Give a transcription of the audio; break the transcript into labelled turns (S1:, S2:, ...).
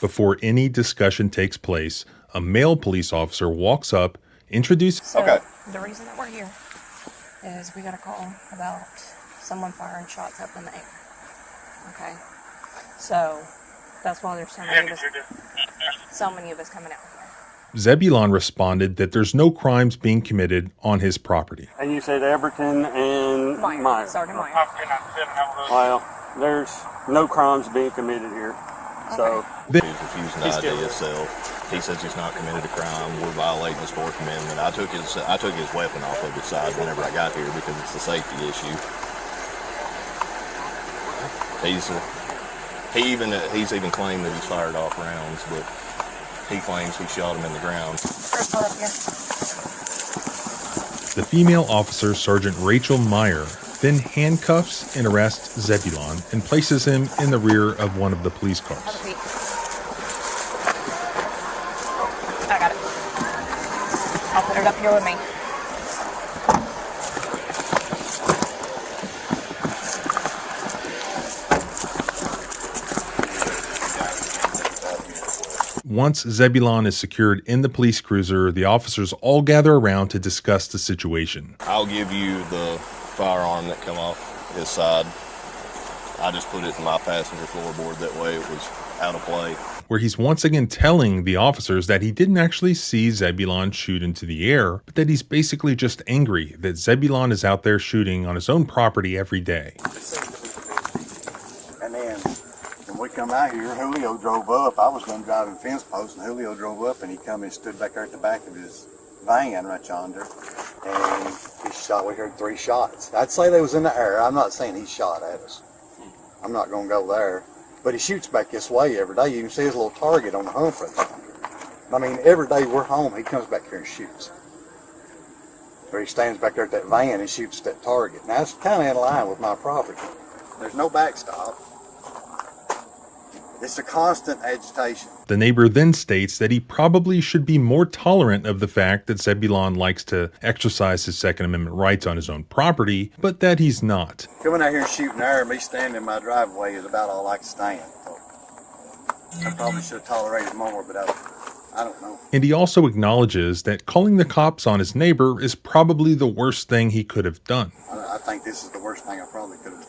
S1: Before any discussion takes place, a male police officer walks up, introduces...
S2: So, the reason that we're here is we got a call about someone firing shots up in the air. Okay? So, that's why there's so many of us coming out here.
S1: Zebulon responded that there's no crimes being committed on his property.
S3: And you said Everton and Meyer.
S2: Sergeant Meyer.
S3: Well, there's no crimes being committed here. So
S4: he's refusing to ID himself. He says he's not committed a crime. We're violating his Fourth Amendment. I took his weapon off of his side whenever I got here because it's a safety issue. He's even claimed that he's fired off rounds, but he claims he shot him in the ground.
S1: The female officer, Sergeant Rachel Meyer, then handcuffs and arrests Zebulon and places him in the rear of one of the police cars.
S2: I got it. I'll put it up here with me.
S1: Once Zebulon is secured in the police cruiser, the officers all gather around to discuss the situation.
S4: I'll give you the firearm that come off his side. I just put it in my passenger floorboard, that way it was out of play.
S1: Where he's once again telling the officers that he didn't actually see Zebulon shoot into the air, but that he's basically just angry that Zebulon is out there shooting on his own property every day.
S5: And then when we come out here, Julio drove up. I was going to drive in fence post, and Julio drove up, and he come and stood back there at the back of his van right yonder, and he shot. We heard 3 shots. I'd say they was in the air. I'm not saying he shot at us. I'm not going to go there. But he shoots back this way every day. You can see his little target on the home front yonder. I mean, every day we're home, he comes back here and shoots. Or he stands back there at that van and shoots that target. Now, it's kind of in line with my property. There's no backstop. It's a constant agitation.
S1: The neighbor then states that he probably should be more tolerant of the fact that Zebulon likes to exercise his Second Amendment rights on his own property, but that he's not.
S5: Coming out here and shooting there, me standing in my driveway is about all I can stand. I probably should have tolerated more, but I don't know.
S1: And he also acknowledges that calling the cops on his neighbor is probably the worst thing he could have done.
S5: I think this is the worst thing I probably could have